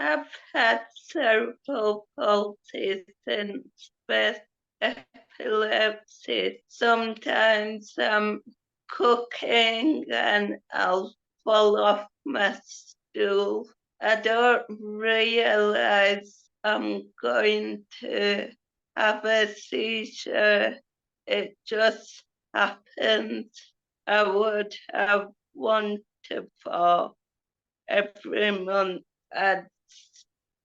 I've had cerebral palsy since birth, epilepsy. Sometimes I'm cooking and I'll fall off my stool. I don't realise I'm going to have a seizure. It just happens. I would have 1 to 4 every month. I'd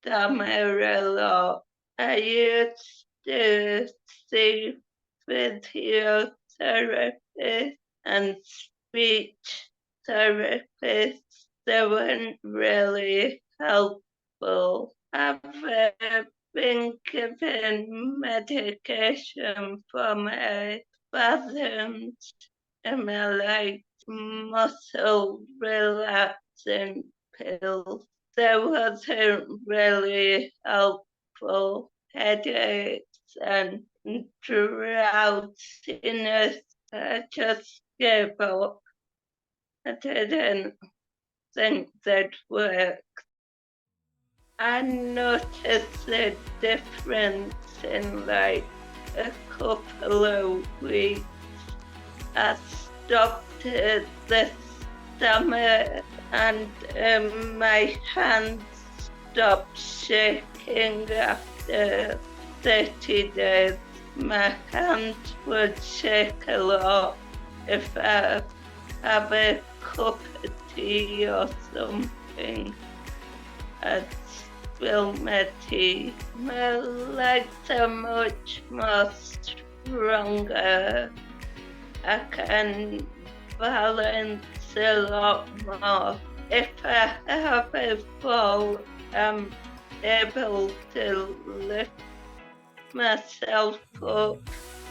stammer a lot. I used to see physiotherapy and speech therapists. They weren't really helpful. I've been given medication for my spasms in my legs, muscle relaxing pills. There wasn't really helpful. Headaches and drowsiness. I just gave up. I didn't think they'd work. I noticed a difference in like a couple of weeks. I stopped the summer and my hands stopped shaking after 30 days. My hands would shake a lot if I have a cup of tea or something. I'd spill my tea. My legs are much more stronger. I can balance a lot more. If I have a fall, I'm able to lift myself up.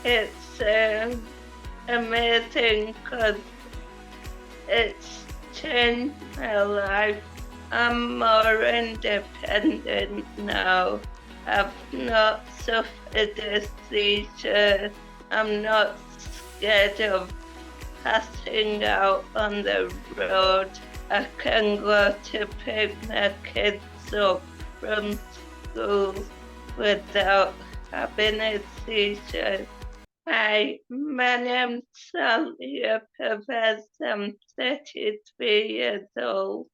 It's amazing because it's changed my life. I'm more independent now. I've not suffered a seizure. I'm not scared of passing out on the road. I can go to pick my kids up from school without having a seizure. Hi, my name's Sahlia. I'm 33 years old.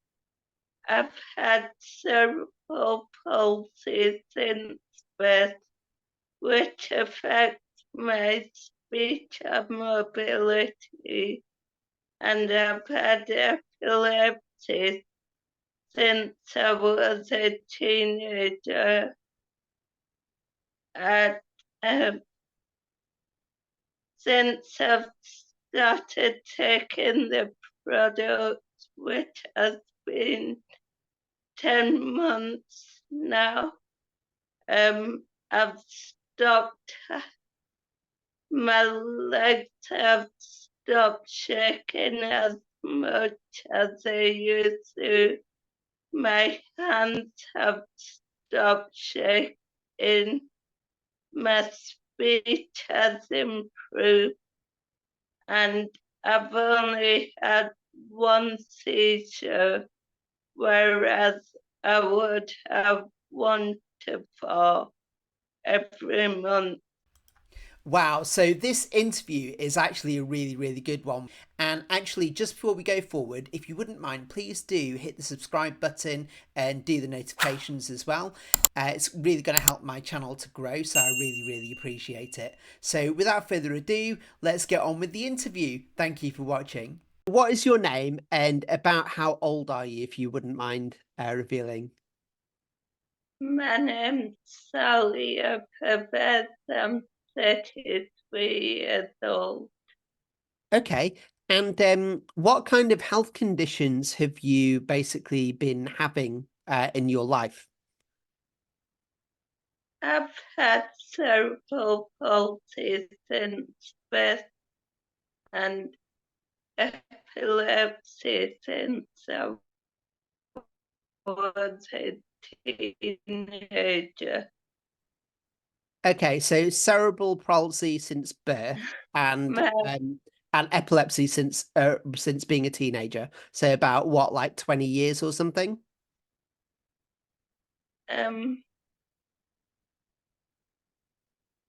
I've had cerebral palsy since birth, which affects my speech and mobility, and I've had epilepsy since I was a teenager. And since I've started taking the product, which has been 10 months now, I've stopped. My legs have stopped shaking as much as they used to. My hands have stopped shaking. My speech has improved, and I've only had 1 seizure, whereas I would have 1 to 4 every month. Wow, so this interview is actually a really, really good one. And actually, just before we go forward, if you wouldn't mind, please do hit the subscribe button and do the notifications as well. It's really going to help my channel to grow, so I really, really appreciate it. So without further ado, let's get on with the interview. Thank you for watching. What is your name and about how old are you, if you wouldn't mind revealing? My name's Sahlia. I'm 33 years old. Okay. And what kind of health conditions have you basically been having in your life? I've had cerebral palsy since birth and epilepsy since I was a teenager. Okay, so cerebral palsy since birth and My, and epilepsy since being a teenager. So about what, like 20 years or something?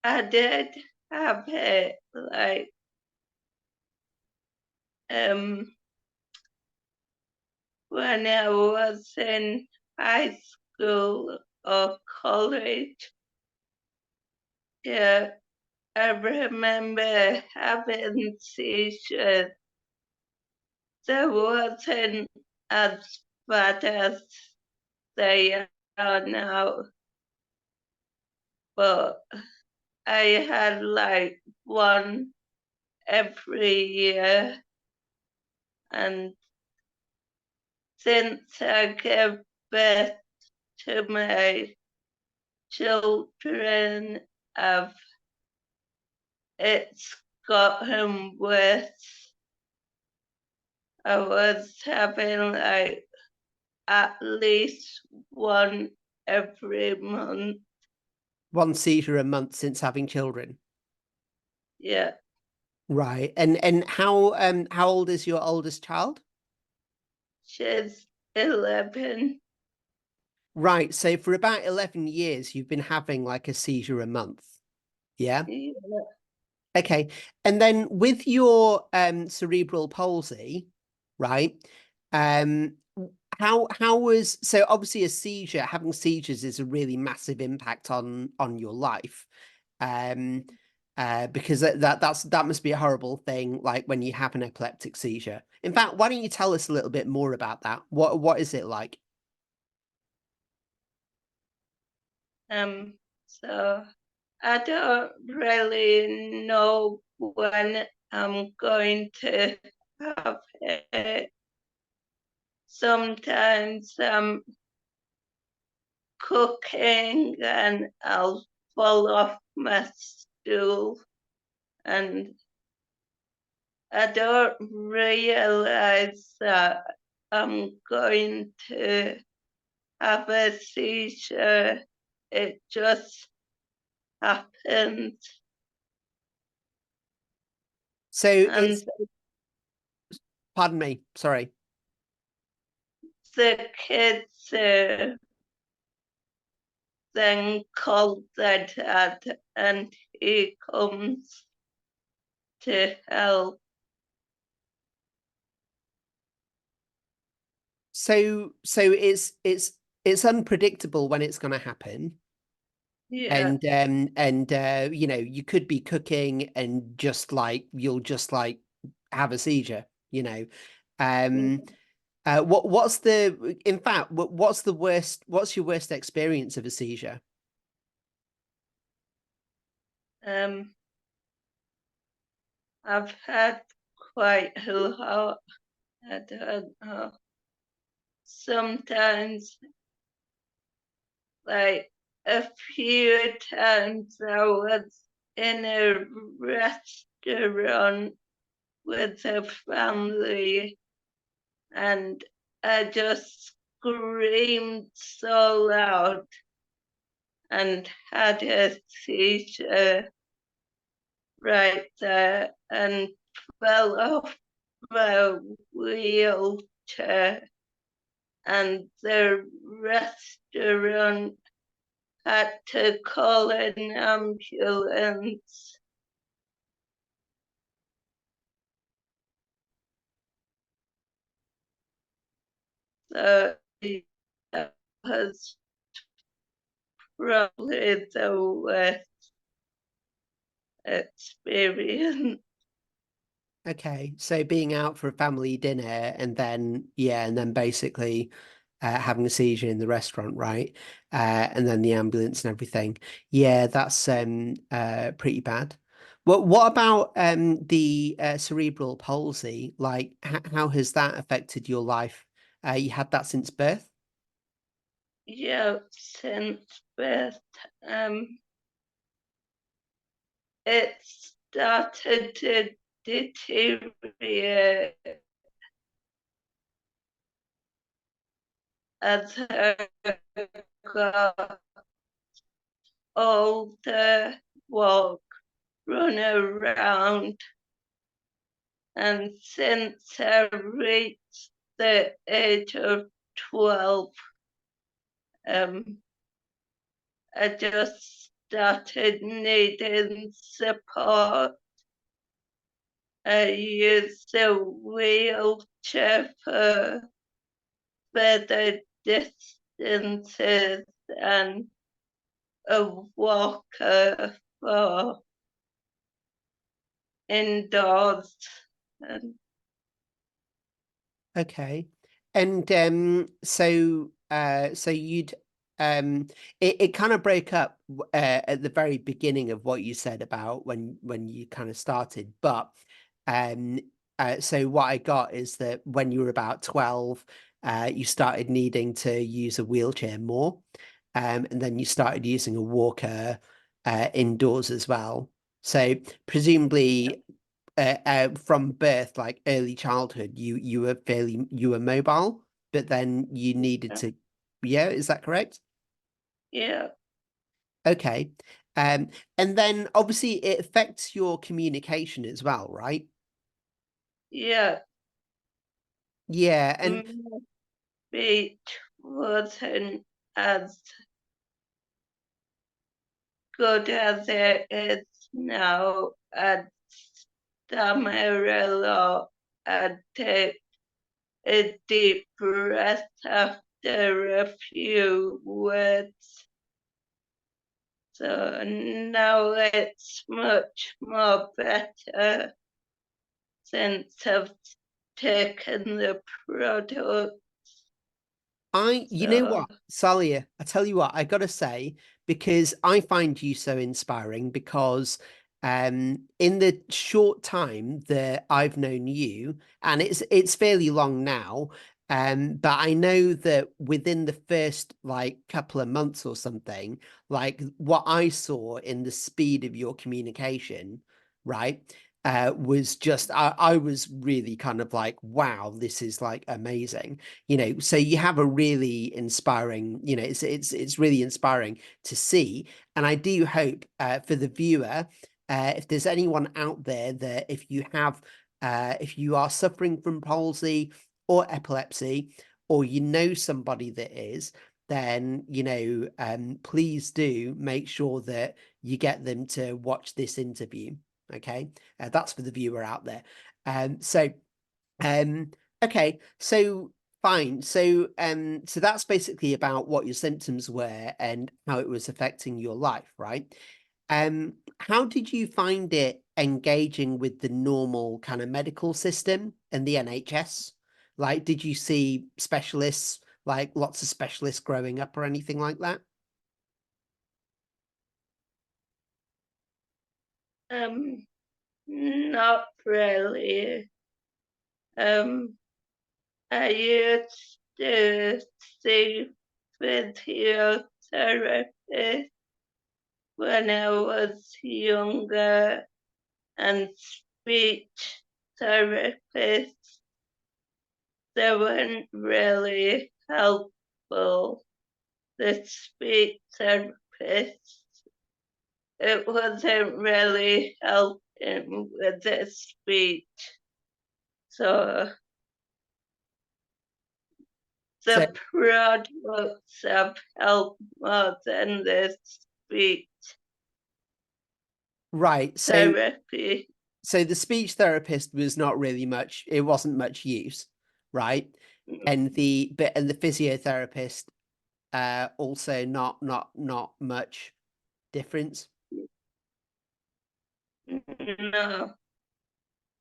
I did have it like when I was in high school or college. Yeah, I remember having seizures. They wasn't as bad as they are now, but I had like one every year, and since I gave birth to my children, it's gotten worse. I was having like at least one every month. One seizure a month since having children. Yeah, Right. And how old is your oldest child? she's 11. Right. So for about 11 years, you've been having like a seizure a month. Yeah. Yeah. Okay. And then with your cerebral palsy, right? Um, how was so obviously a seizure, having seizures is a really massive impact on your life. Um, because that must be a horrible thing, like when you have an epileptic seizure. In fact, why don't you tell us a little bit more about that? What is it like? So I don't really know when I'm going to have it. Sometimes I'm cooking and I'll fall off my stool, and I don't realize that I'm going to have a seizure. It just happens. So And it's, pardon me, sorry. the kids then call their dad, and he comes to help. So it's unpredictable when it's going to happen. Yeah. And you know, you could be cooking and just like you'll just like have a seizure, you know. Um what's the in fact what's the worst, what's your worst experience of a seizure? Um, I've had quite a lot. I don't know. Sometimes, like a few times, I was in a restaurant with a family, and I just screamed so loud and had a seizure right there and fell off my wheelchair, and the restaurant had to call an ambulance. So that was probably the worst experience. Okay, so being out for a family dinner and then yeah, and then basically having a seizure in the restaurant, right? And then the ambulance and everything. Yeah, that's pretty bad. Well, what about the cerebral palsy? Like, how has that affected your life? You had that since birth? Yeah, since birth, um, it started to deteriorate as I got older, walk, run around, and since I reached the age of 12, um, I just started needing support. I used a wheelchair for further distances and a walker for indoors. And Okay. And so you'd it kind of broke up at the very beginning of what you said about when you kind of started, but um so what I got is that when you were about 12, you started needing to use a wheelchair more. And then you started using a walker indoors as well. So presumably from birth, like early childhood, you were mobile, but then you needed to, yeah, is that correct? yeah, Okay. Um, and then obviously it affects your communication as well, right? yeah, Yeah, and my speech wasn't as good as it is now. I'd stammer a lot. I'd take a deep breath after a few words. So now it's much more better since I've taken the product. you know So what, Sahlia, I tell you what, I gotta say, because I find you so inspiring because in the short time that I've known you, and it's fairly long now, but I know that within the first like couple of months or something, like what I saw in the speed of your communication, right? Was just I was really kind of like, wow, this is like amazing, so you have a really inspiring, it's really inspiring to see. And I do hope for the viewer, if there's anyone out there that if you are suffering from palsy or epilepsy, or you know somebody that is, then please do make sure that you get them to watch this interview. Okay, that's for the viewer out there. So um, okay, so fine. So that's basically about what your symptoms were and how it was affecting your life, right? How did you find it engaging with the normal kind of medical system and the NHS? Like, did you see specialists, like lots of specialists growing up or anything like that? um not really. Um I used to see physiotherapy when I was younger and speech therapists. They weren't really helpful. The speech therapists, it wasn't really helping with the speech. So So, the products have helped more than the speech right. therapy. So the speech therapist was not really much, it wasn't much use, right? And the physiotherapist also not much difference. No,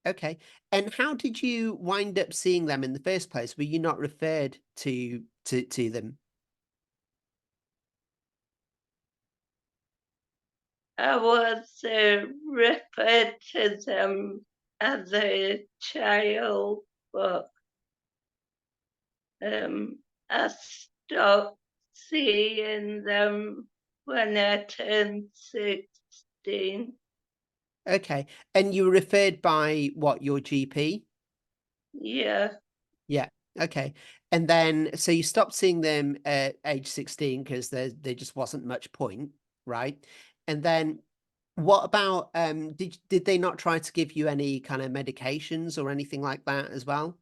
Okay. And how did you wind up seeing them in the first place? Were you not referred to them? I was referred to them as a child, but um, I stopped seeing them when I turned 16. Okay. And you were referred by what, your GP? Yeah, Yeah. Okay. And then so you stopped seeing them at age 16 because there just wasn't much point, right? And then what about did they not try to give you any kind of medications or anything like that as well?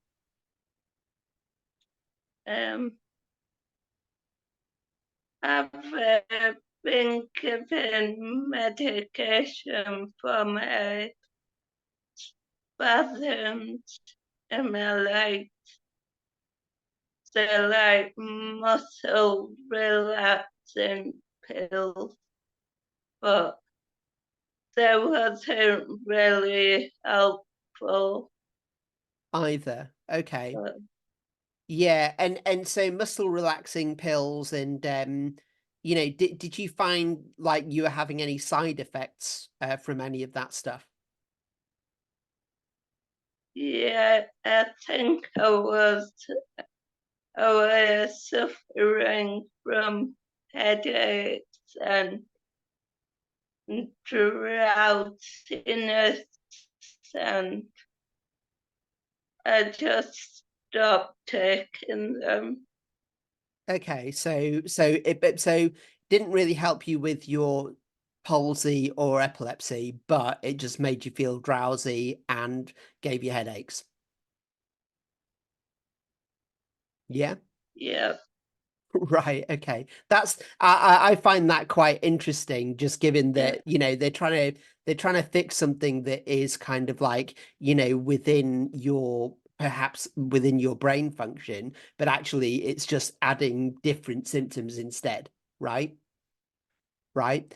um, I've been given medication for my spasms in my legs. They're like muscle relaxing pills, but they wasn't really helpful. Either. Okay. But Yeah, and so muscle relaxing pills and did you find like you were having any side effects from any of that stuff? yeah, I was suffering from headaches and drowsiness, and I just stopped taking them. Okay, so didn't really help you with your palsy or epilepsy, but it just made you feel drowsy and gave you headaches. Yeah. Yeah, Right. Okay. I find that quite interesting, just given yeah, that, they're trying to fix something that is kind of like, within your perhaps within your brain function, but actually it's just adding different symptoms instead, right? Right?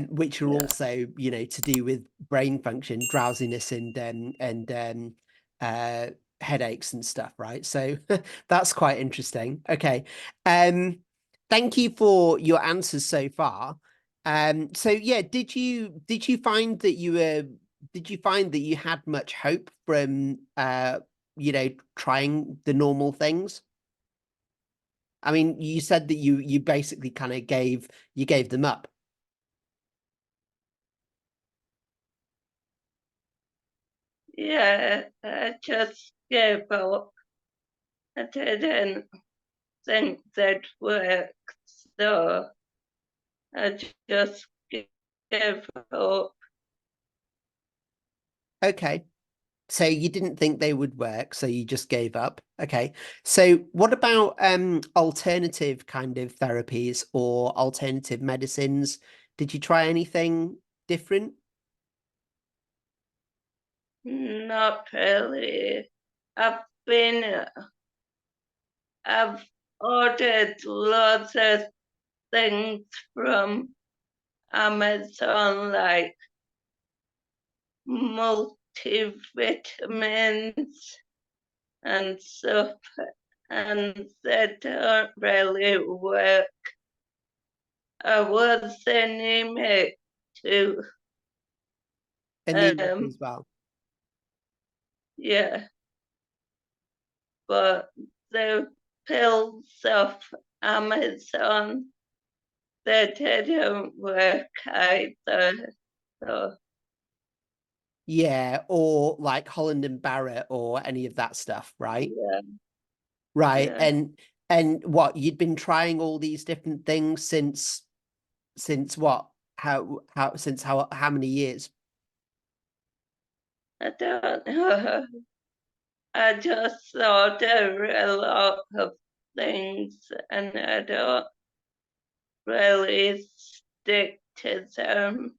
Which are yeah, also, to do with brain function, drowsiness and uh headaches and stuff, right? So that's quite interesting. Okay. Um, thank you for your answers so far. So yeah, did you find that you had much hope from trying the normal things? I mean, you said that you basically kind of gave them up. yeah. I just gave up. I didn't think they'd work, so I just gave up. Okay. So you didn't think they would work, so you just gave up. Okay. So what about alternative kind of therapies or alternative medicines? Did you try anything different? Not really. I've been, I've ordered lots of things from Amazon, like multivitamins and stuff, and they don't really work. I was anemic too. Anemic Um, as well. yeah, but the pills off Amazon, they didn't work either. So Yeah, or like Holland and Barrett or any of that stuff, right? yeah, Right. yeah. And what, you'd been trying all these different things since what? How since how many years? I don't know. I just order a lot of things and I don't really stick to them.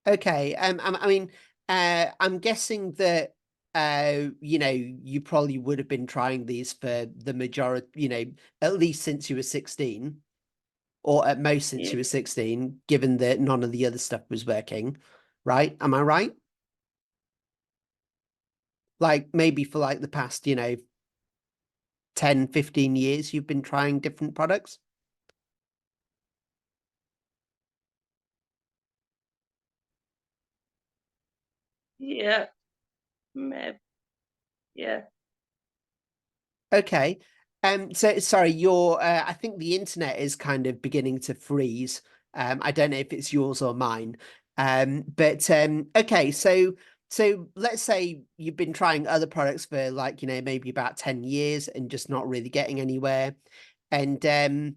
Okay. I mean, I'm guessing that you probably would have been trying these for the majority, at least since you were 16, or at most since Yeah, you were 16, given that none of the other stuff was working, right? Am I right? Like maybe for like the past, 10, 15 years, you've been trying different products? yeah, maybe, yeah, Okay. So sorry, I think the internet is kind of beginning to freeze. I don't know if it's yours or mine. But okay, so let's say you've been trying other products for like, maybe about 10 years and just not really getting anywhere. And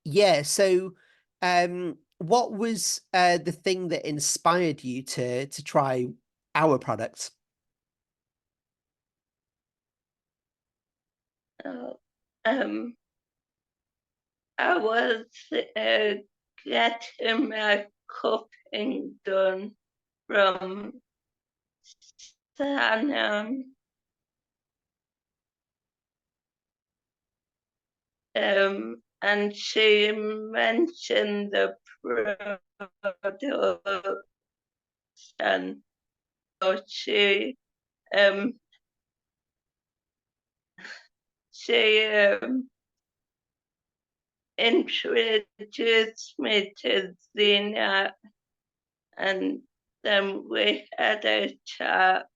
yeah, so what was the thing that inspired you to try our products? uh, um, I was sick getting my cupping done from Sanam. And she mentioned the product, and she introduced me to Zena, and then we had a chat,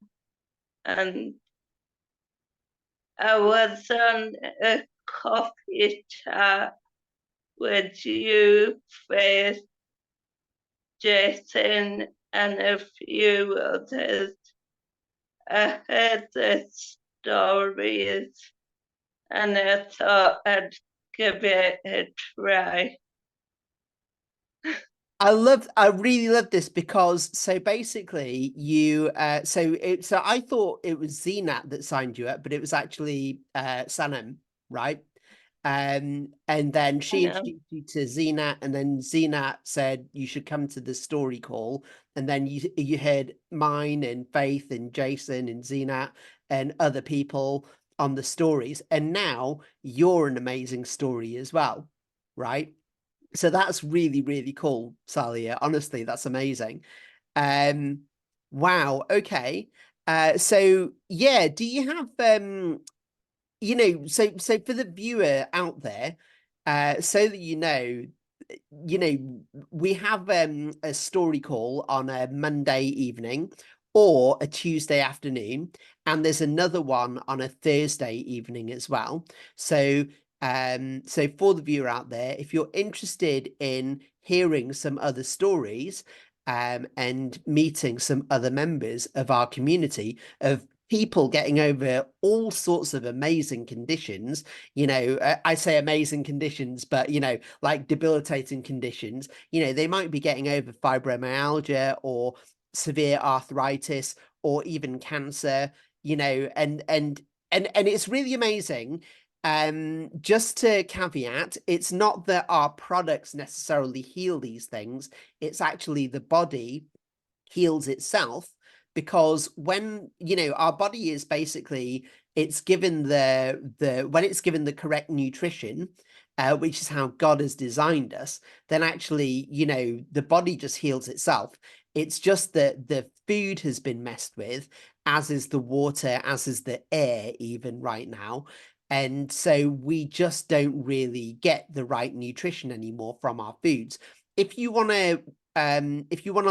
and I was on a coffee chat with you, Faith, Jason, and a few others. I heard the stories, and I thought I'd give it a try. I really love this because so basically you so I thought it was Zenat that signed you up, but it was actually Sanam, right? And then she introduced you to Zenat, and then Zenat said you should come to the story call, and then you heard mine and Faith and Jason and Zenat and other people on the stories, and now you're an amazing story as well, right? So that's really, really cool, Sahlia. Honestly, that's amazing. Um, wow, okay. So yeah, do you have so for the viewer out there, so that we have a story call on a Monday evening or a Tuesday afternoon, and there's another one on a Thursday evening as well. So for the viewer out there, if you're interested in hearing some other stories, and meeting some other members of our community of people getting over all sorts of amazing conditions, I say amazing conditions, but like debilitating conditions, they might be getting over fibromyalgia or severe arthritis or even cancer, and it's really amazing. Just to caveat, it's not that our products necessarily heal these things, it's actually the body heals itself, because when our body is basically, it's given the when it's given the correct nutrition, which is how God has designed us, then actually the body just heals itself. It's just that the food has been messed with, as is the water, as is the air even right now, and so we just don't really get the right nutrition anymore from our foods. If you want to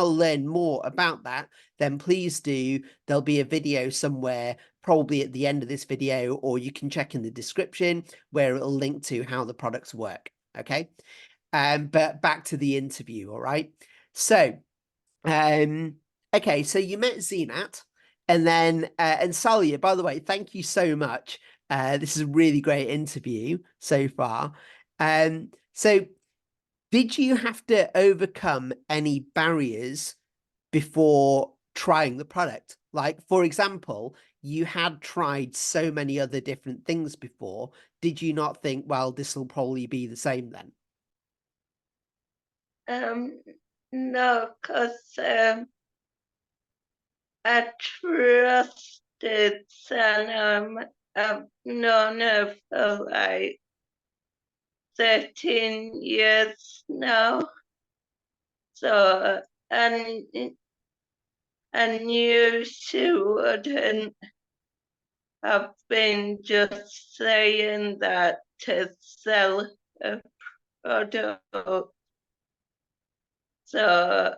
learn more about that, then please do. There'll be a video somewhere, probably at the end of this video, or you can check in the description where it'll link to how the products work. Okay. But back to the interview. All right. So, okay. So you met Zenat, and then, and Sahlia, by the way, thank you so much. This is a really great interview so far. So did you have to overcome any barriers before trying the product? Like, for example, you had tried so many other different things before. Did you not think, well, this will probably be the same then? No, because I trusted Sanam. I've known her for like 13 years now. So I, I knew she wouldn't have been just saying that to sell a product. So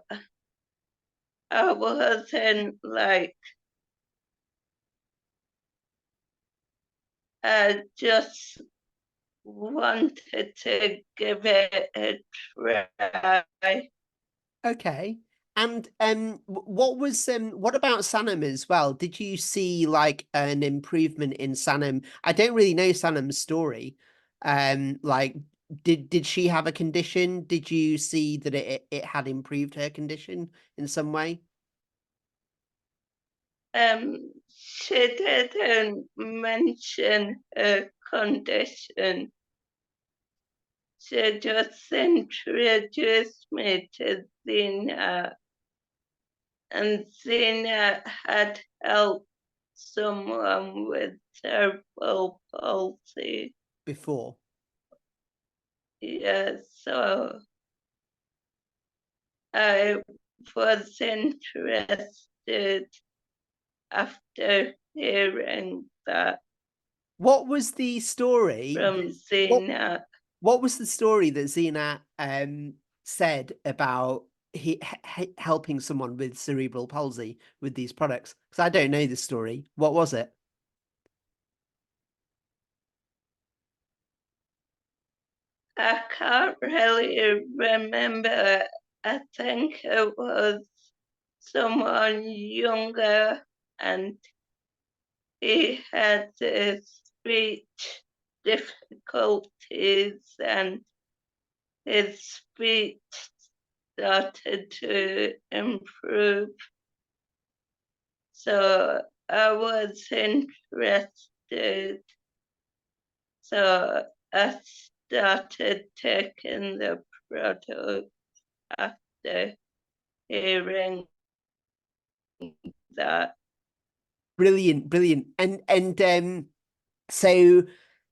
I wasn't like, I just wanted to give it a try. Okay. And what about Sanam as well? Did you see like an improvement in Sanam? I don't really know Sanam's story. Like did she have a condition? Did you see that it had improved her condition in some way? She didn't mention her condition. she just introduced me to Zena, and Zena had helped someone with cerebral palsy. Before. Yeah, so I was interested after hearing that What was the story from what Zena. what was the story that Zena said about helping someone with cerebral palsy with these products? Because I don't know the story. What was it? I can't really remember. I think it was someone younger, and he had speech difficulties, and his speech started to improve. So I was interested. So I started taking the product after hearing that. Brilliant, brilliant. So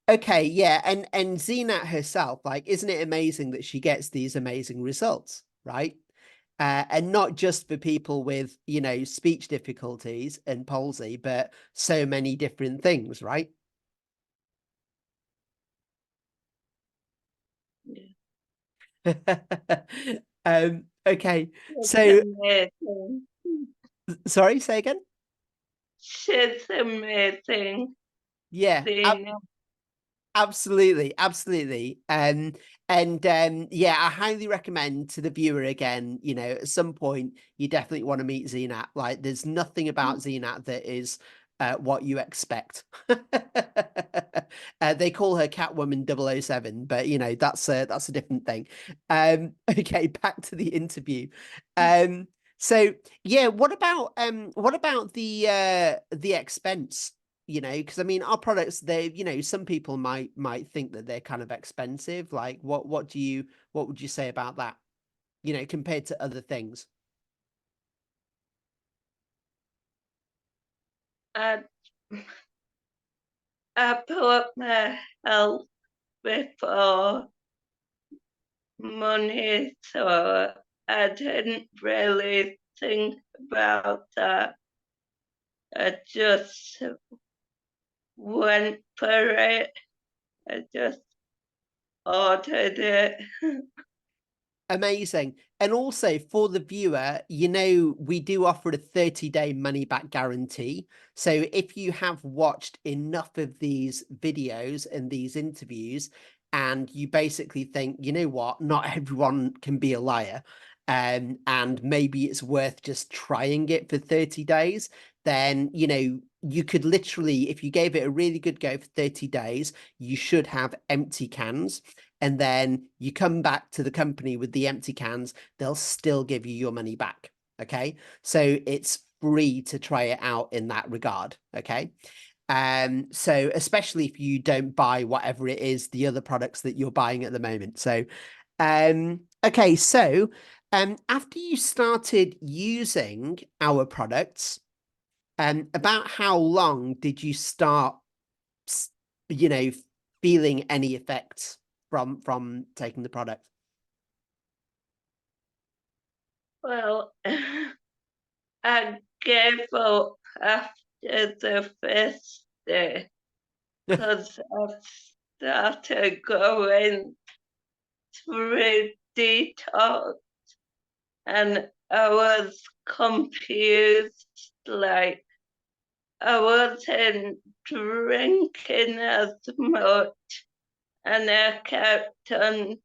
okay, yeah, and Zenat herself, like, isn't it amazing that she gets these amazing results, right? And not just for people with, you know, speech difficulties and palsy, but so many different things, right? Okay, It's so amazing. sorry, say again. She's amazing, Yeah, Zena. absolutely, absolutely. Yeah, I highly recommend to the viewer again, you know, at some point you definitely want to meet Zenat. Like there's nothing about Zenat that is what you expect. They call her Catwoman 007, but you know, that's a different thing. Okay, back to the interview. Um so yeah, what about the expense? You know, because I mean our products, they, you know, some people might think that they're kind of expensive. Like what would you say about that, you know, compared to other things? I, I put my health before money, so I didn't really think about that. I just went for it. I just ordered it. Amazing. And also for the viewer, you know, we do offer a 30-day money back guarantee. So if you have watched enough of these videos and these interviews, and you basically think, you know what, not everyone can be a liar, and maybe it's worth just trying it for 30 days, then, you know, you could literally, if you gave it a really good go for 30 days, you should have empty cans, and then you come back to the company with the empty cans, they'll still give you your money back. Okay. So it's free to try it out in that regard. Okay. So especially if you don't buy whatever it is, the other products that you're buying at the moment. So, okay. So, after you started using our products, about how long did you start, you know, feeling any effects from taking the product? Well, I gave up after the first day because I started going through detox, and I was confused. Like, I wasn't drinking as much, and I kept on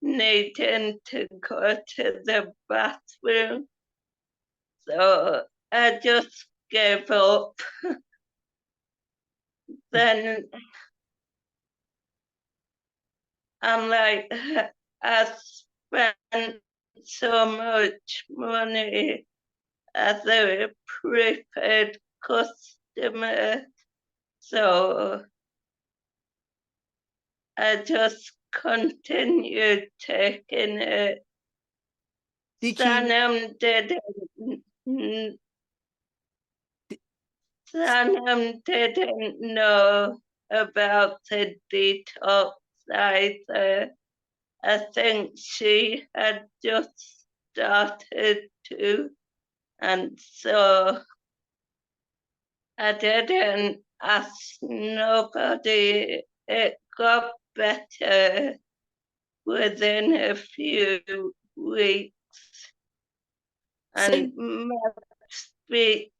needing to go to the bathroom. So I just gave up. Then I'm like, I spent so much money as a prepaid customer. So I just continued taking it. Did you? Sanam didn't know about the detox either. I think she had just started to, and so I didn't ask nobody. It got better within a few weeks, So, and my speech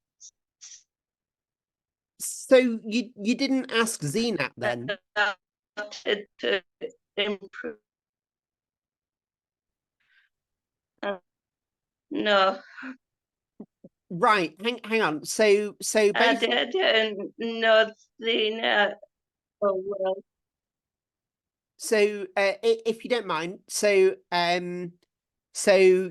you didn't ask Zenat then? started to improve. No, Right. Hang on. So I basically, didn't know Zena so well. so if you don't mind, so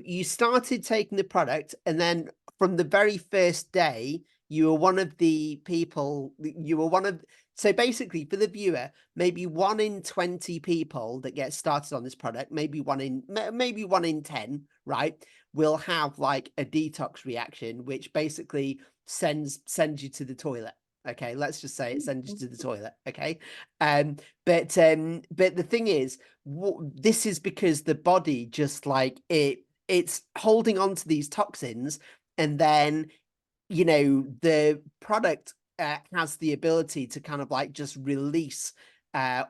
you started taking the product, and then from the very first day, you were one of the people. You were one of. So basically, for the viewer, maybe 1 in 20 people that get started on this product, maybe maybe 1 in 10, right, will have like a detox reaction, which basically sends you to the toilet. Okay, let's just say it sends you to the toilet. Okay, um, but the thing is, this is because the body just like it's holding on to these toxins, and then the product has the ability to kind of like just release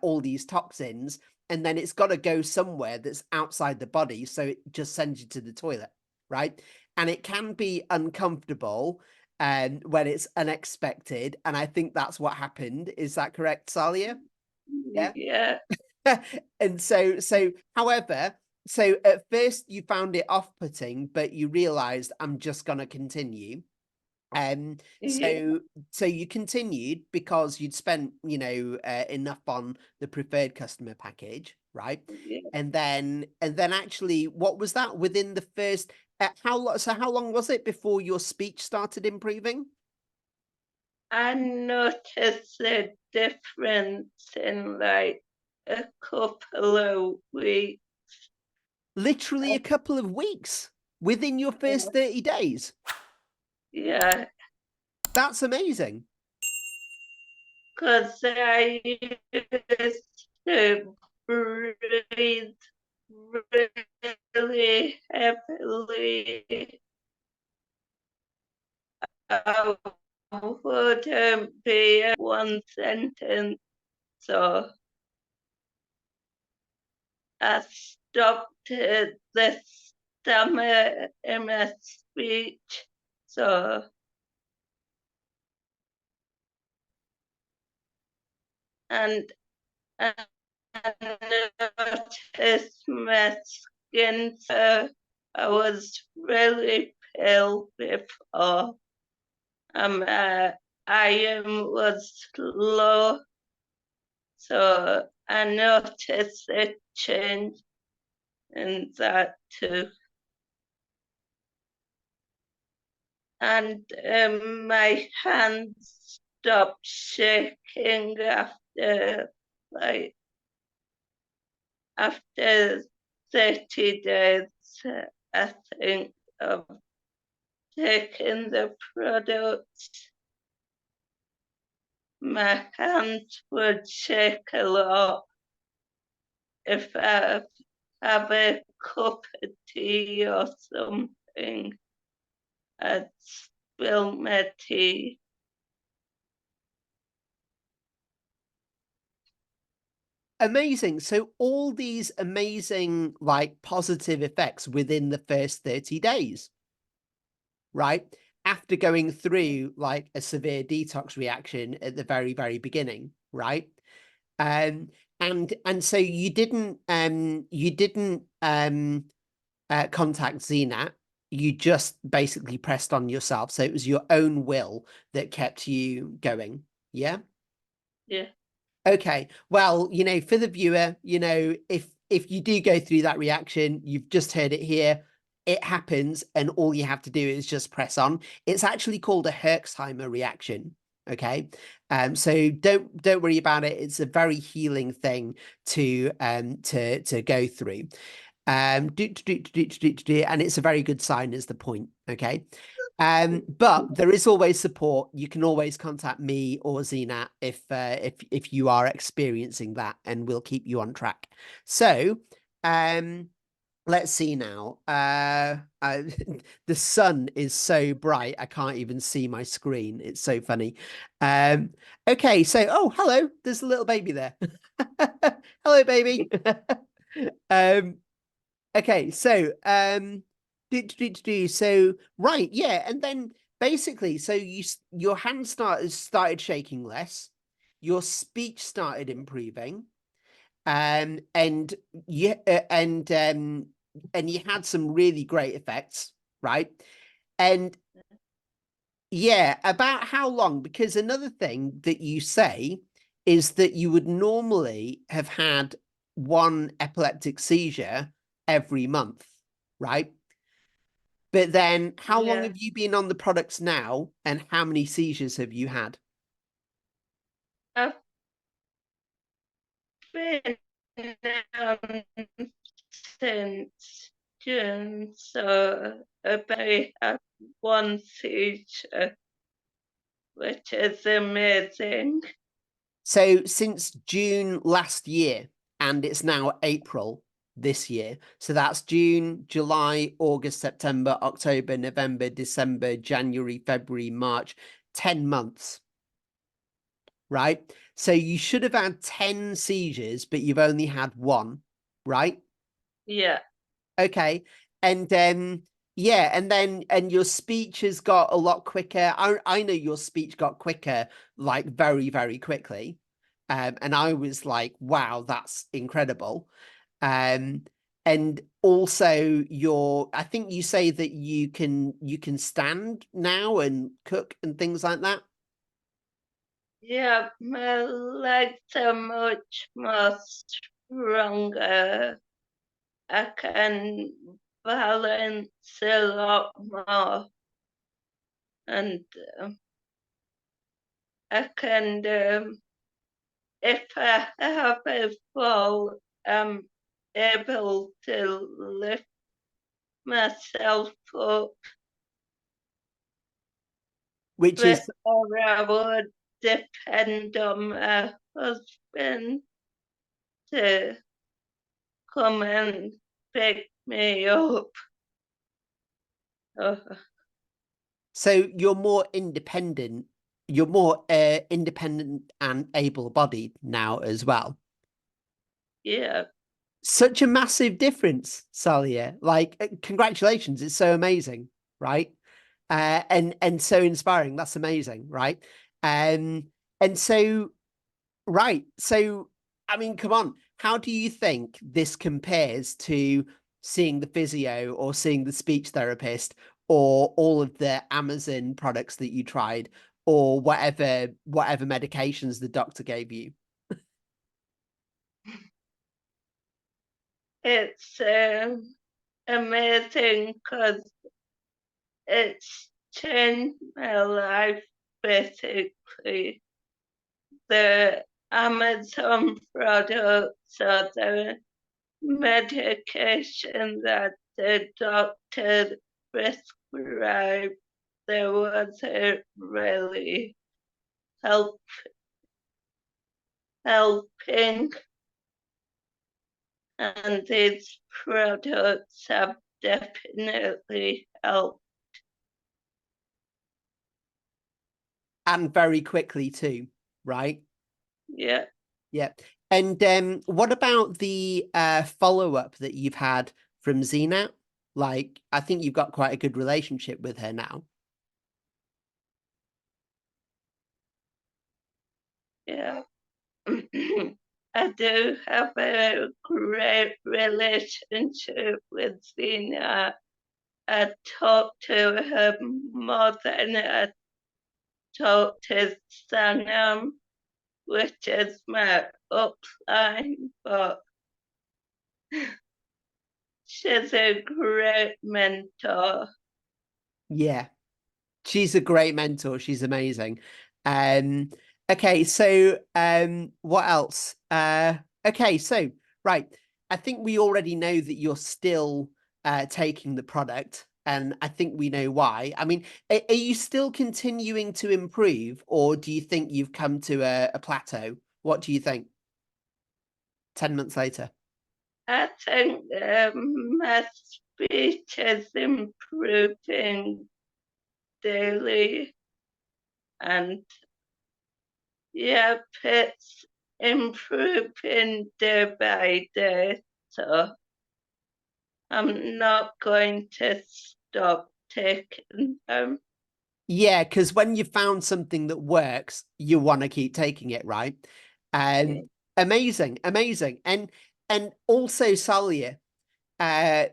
all these toxins, and then it's got to go somewhere that's outside the body, so it just sends you to the toilet, right? And it can be uncomfortable when it's unexpected, and I think that's what happened. Is that correct, Sahlia? Yeah. Yeah, And however, so at first you found it off-putting, but you realized I'm just going to continue. Um, yeah, so so you continued because you'd spent, enough on the preferred customer package, right? yeah. And then actually, what was that within the first, how long was it before your speech started improving? I noticed a difference in like a couple of weeks. Literally a couple of weeks within your first 30 days. Yeah, That's amazing. because I used to breathe really heavily. I wouldn't be one sentence, so I stopped the stammer in my speech. So, and I noticed my skin, so I was really pale before. Iron was low, so I noticed a change in that too. And my hands stopped shaking like after 30 days, I think, of taking the product. My hands would shake a lot if I have a cup of tea or something. I'd spill my tea. Amazing. So all these amazing, like, positive effects within the first 30 days, right? After going through like a severe detox reaction at the very, very beginning, right? Um, and so you didn't contact Zenat. You just basically pressed on yourself. So it was your own will that kept you going. Yeah. Yeah, Okay. Well, for the viewer, if you do go through that reaction, you've just heard it here. It happens, and all you have to do is just press on. It's actually called a Herxheimer reaction. Okay. So don't worry about it. It's a very healing thing to go through. And it's a very good sign is the point. Okay. But there is always support. You can always contact me or Zena if you are experiencing that, and we'll keep you on track. So, let's see now. The sun is so bright, I can't even see my screen. It's so funny. Um, okay, so hello, there's a little baby there. Hello, baby. um, okay, so so right, yeah, and then basically, so your hand started shaking less, your speech started improving, and you and you had some really great effects, right? And yeah, about how long? Because another thing that you say is that you would normally have had one epileptic seizure every month, right? But then how long Yeah. have you been on the products now, and how many seizures have you had? I've been um, since June, so I had one seizure, which is amazing. So since June last year, and it's now April this year. So that's June, July, August, September, October, November, December, January, February, March, 10 months, right? So you should have had 10 seizures, but you've only had one, right? Yeah, Okay. And yeah, and then and your speech has got a lot quicker. I know your speech got quicker like very, very quickly. And I was like, wow, that's incredible. Um and also your I think you say that you can stand now and cook and things like that. yeah, my legs are much more stronger. I can balance a lot more, and I can, if I have a fall, I'm able to lift myself up Which is before I would depend on my husband to come and pick me up. Oh, so you're more independent and able-bodied now as well. yeah, Such a massive difference, Sahlia. Like, congratulations, it's so amazing, right? And so inspiring. That's amazing, right? Um, and so right, so I mean, come on, how do you think this compares to seeing the physio or seeing the speech therapist or all of the Amazon products that you tried or whatever medications the doctor gave you? it's amazing because it's changed my life basically. The Amazon products or the medication that the doctor prescribed, there wasn't really help helping, and these products have definitely helped. And very quickly too, right? Yeah, Yeah. And what about the follow-up that you've had from Zenat? Like, I think you've got quite a good relationship with her now. yeah. I do have a great relationship with Zena. I talk to her more than I talk to Sanam, which is my upline, but she's a great mentor. Yeah. She's a great mentor. She's amazing. Um, okay, so what else? Okay, so right, I think we already know that you're still taking the product, and I think we know why. I mean, are you still continuing to improve, or do you think you've come to a plateau? What do you think? 10 months later. I think my speech is improving daily, and yeah, it's improving day by day. So I'm not going to stop taking them. Yeah, because when you found something that works, you want to keep taking it, right? Yeah. Um, amazing, amazing. And also, Sahlia, uh,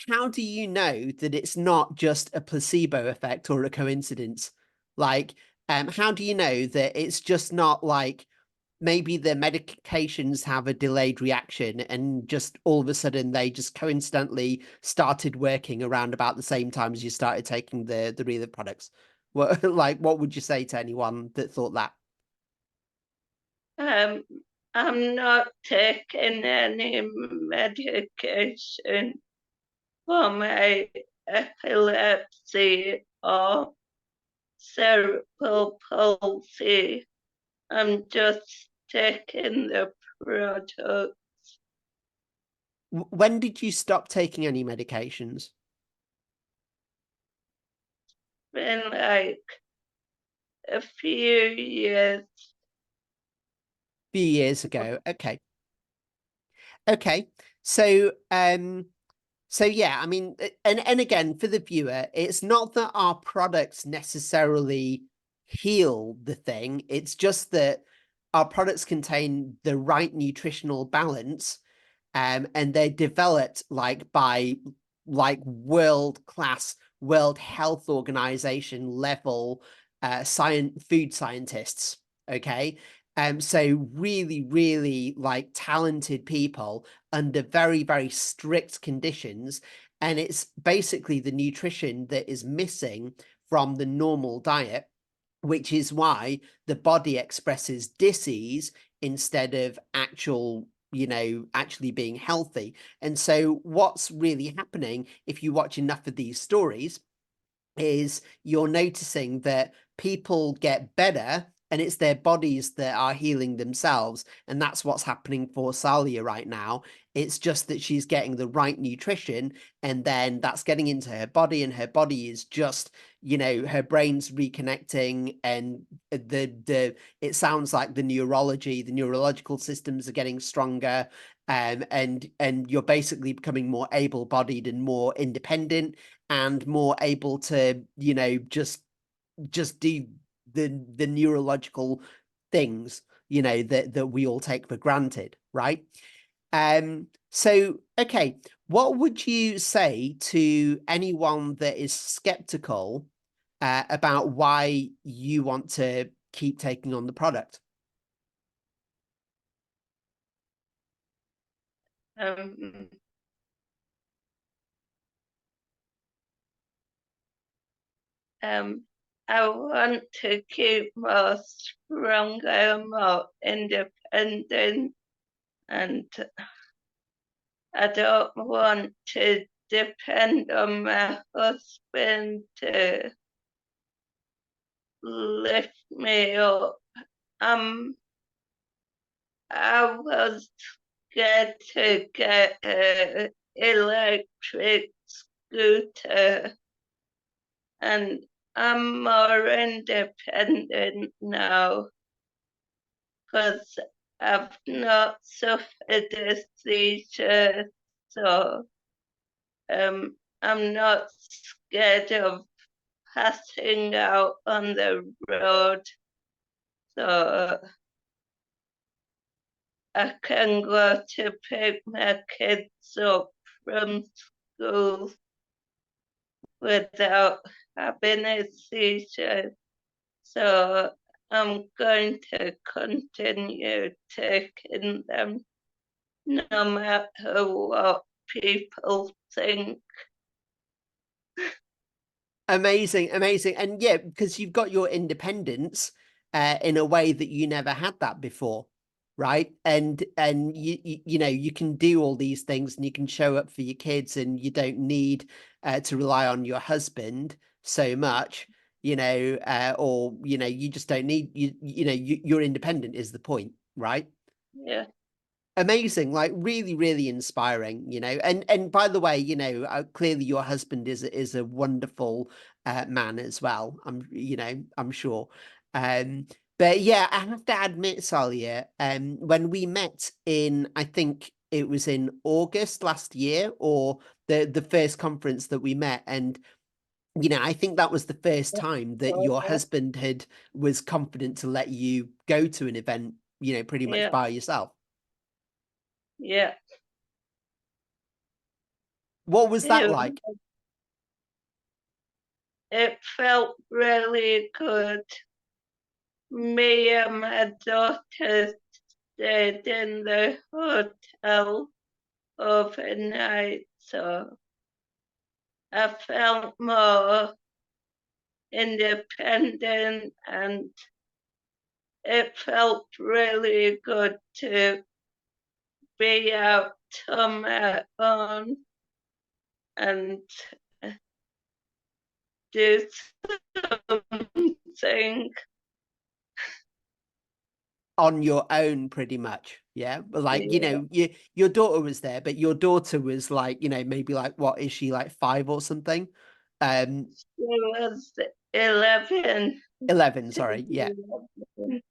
how do you know that it's not just a placebo effect or a coincidence? Like, how do you know that it's just not like maybe the medications have a delayed reaction and just all of a sudden they just coincidentally started working around about the same time as you started taking the real products? What like what would you say to anyone that thought that? Um, I'm not taking any medication for my epilepsy or cerebral palsy. I'm just taking the product. When did you stop taking any medications? Been like a few years. Few years ago. Okay. Okay. So so yeah, I mean, and again, for the viewer, it's not that our products necessarily heal the thing. It's just that our products contain the right nutritional balance, and they're developed like by like world class, World Health Organization level science food scientists. Okay. So really, really like talented people under very, very strict conditions. And it's basically the nutrition that is missing from the normal diet, which is why the body expresses disease instead of actually being healthy. And so, what's really happening if you watch enough of these stories is you're noticing that people get better and it's their bodies that are healing themselves. And that's what's happening for Sahlia right now. It's just that she's getting the right nutrition and then that's getting into her body, and her body is just, her brain's reconnecting, and the it sounds like the neurological systems are getting stronger. And you're basically becoming more able-bodied and more independent and more able to, just do the neurological things, that we all take for granted, right? So okay, what would you say to anyone that is skeptical about why you want to keep taking on the product? Um, um, I want to keep more stronger, more independent, and I don't want to depend on my husband to lift me up. Um, I was scared to get an electric scooter, and I'm more independent now because I've not suffered a seizure, so I'm not scared of passing out on the road, so I can go to pick my kids up from school without having a seizure. So I'm going to continue taking them no matter what people think. Amazing, amazing. And yeah, because you've got your independence in a way that you never had that before, right? And you know, you can do all these things and you can show up for your kids and you don't need to rely on your husband so much, you know, or you know, you just don't need you know, you're independent is the point, right? Yeah, Amazing, like really really inspiring, you know. And by the way, you know, clearly your husband is a wonderful man as well, I'm you know, I'm sure. um but yeah, I have to admit, Salia, when we met in, I think it was in August last year, or the first conference that we met, and you know, I think that was the first time that your husband had was confident to let you go to an event, you know, pretty much yeah, by yourself. yeah. What was that It, like? it felt really good. Me and my daughter stayed in the hotel overnight, so I felt more independent, and it felt really good to be out on my own and do something. On your own, pretty much. Yeah. But like, you Yeah, know, your daughter was there, but your daughter was like, you know, maybe like, what is she, like 5 or something? Um, it was 11. 11, sorry. Yeah. 11.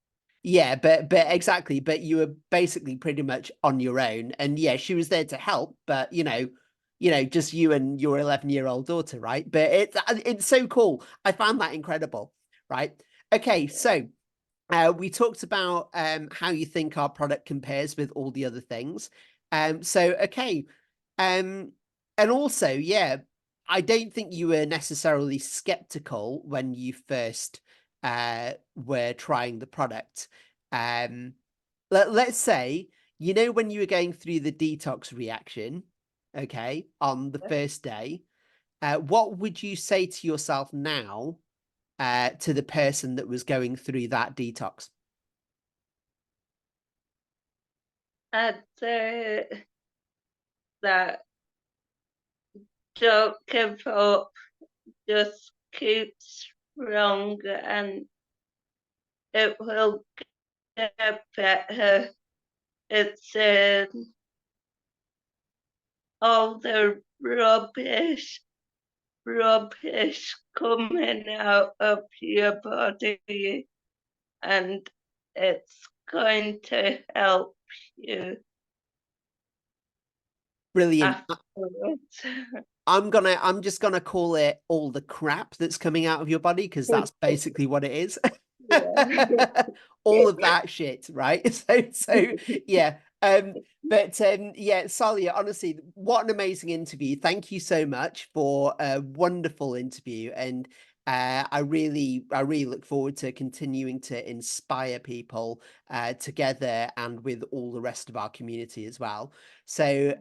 Yeah, but exactly. But you were basically pretty much on your own. And yeah, she was there to help, but you know, just you and your 11-year-old daughter, right? But it's so cool. I found that incredible, right? Okay, so we talked about how you think our product compares with all the other things. So okay, um, and also, yeah, I don't think you were necessarily skeptical when you first were trying the product. Um, let's say, you know, when you were going through the detox reaction, okay, on the first day, what would you say to yourself now, to the person that was going through that detox? I'd say that don't give up, just keep strong, and it will get better. It's all the rubbish coming out of your body, and it's going to help you Brilliant. afterwards. I'm just gonna call it all the crap that's coming out of your body, because that's basically what it is. All of that shit, right? So yeah. But yeah, Salia, honestly, what an amazing interview. Thank you so much for a wonderful interview. And I really look forward to continuing to inspire people together and with all the rest of our community as well. So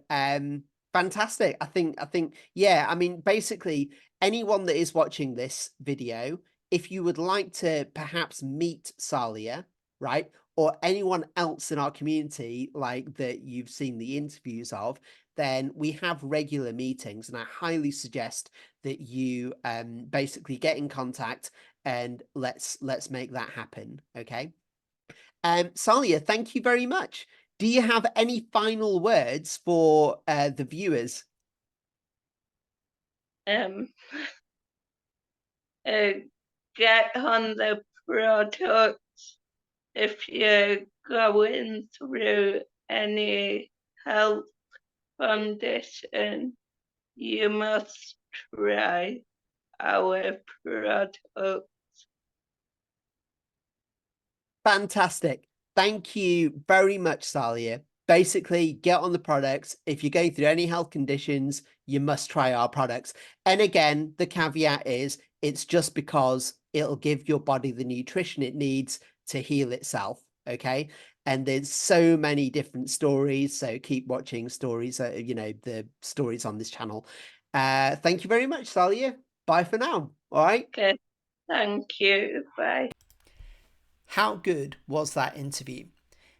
fantastic. I think, yeah, I mean, basically, anyone that is watching this video, if you would like to perhaps meet Salia, right, or anyone else in our community like that you've seen the interviews of, then we have regular meetings, and I highly suggest that you basically get in contact and let's make that happen. Okay. Salia, thank you very much. Do you have any final words for the viewers? um, uh, get on the product if you're going through any health condition. You must try our product. Fantastic. Thank you very much, Salia. Basically, get on the products. If you're going through any health conditions, you must try our products. And again, the caveat is it's just because it'll give your body the nutrition it needs to heal itself. Okay. And there's so many different stories. So keep watching stories, you know, the stories on this channel. Thank you very much, Salia. Bye for now. All right. Okay. Thank you. Bye. How good was that interview?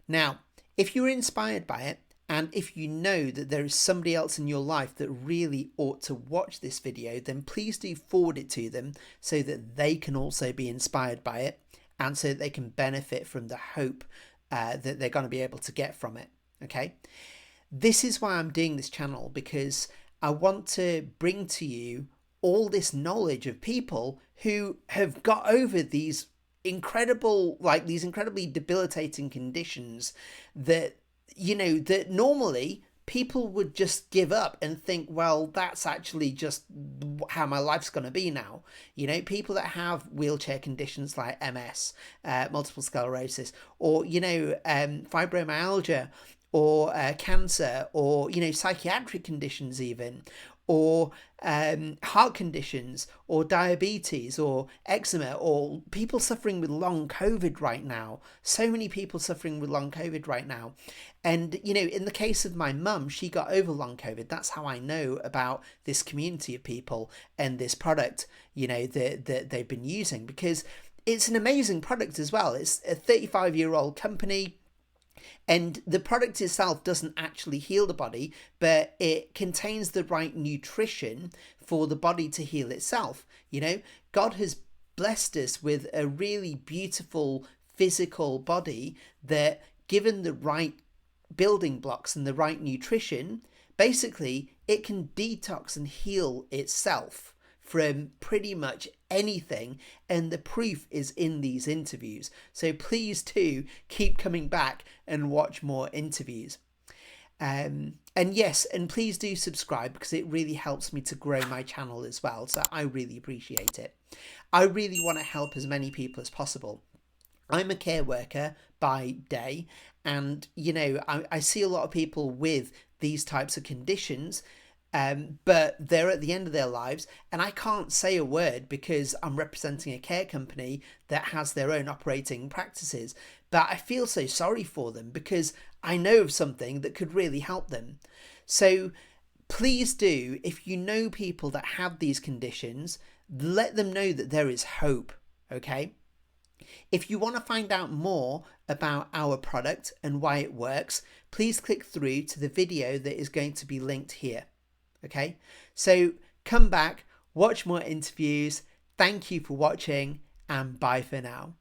Now, if you're inspired by it, and if you know that there is somebody else in your life that really ought to watch this video, then please do forward it to them so that they can also be inspired by it and so that they can benefit from the hope that they're going to be able to get from it. Okay. This is why I'm doing this channel, because I want to bring to you all this knowledge of people who have got over these incredibly debilitating conditions that, that normally people would just give up and think, well, that's actually just how my life's going to be now. People that have wheelchair conditions like MS, multiple sclerosis, or, fibromyalgia, or cancer, or, psychiatric conditions even, or heart conditions, or diabetes, or eczema, or people suffering with long COVID right now. So many people suffering with long COVID right now. And, in the case of my mum, she got over long COVID. That's how I know about this community of people and this product, that they've been using, because it's an amazing product as well. It's a 35-year-old company. And the product itself doesn't actually heal the body, but it contains the right nutrition for the body to heal itself. God has blessed us with a really beautiful physical body that, given the right building blocks and the right nutrition, basically it can detox and heal itself from pretty much anything, and the proof is in these interviews. So please do keep coming back and watch more interviews. And yes, and please do subscribe, because it really helps me to grow my channel as well. So I really appreciate it. I really want to help as many people as possible. I'm a care worker by day, and I see a lot of people with these types of conditions, but they're at the end of their lives, and I can't say a word because I'm representing a care company that has their own operating practices. But I feel so sorry for them, because I know of something that could really help them. So please do, if you know people that have these conditions, let them know that there is hope. Okay. If you want to find out more about our product and why it works, please click through to the video that is going to be linked here. Okay, so come back, watch more interviews. Thank you for watching, and bye for now.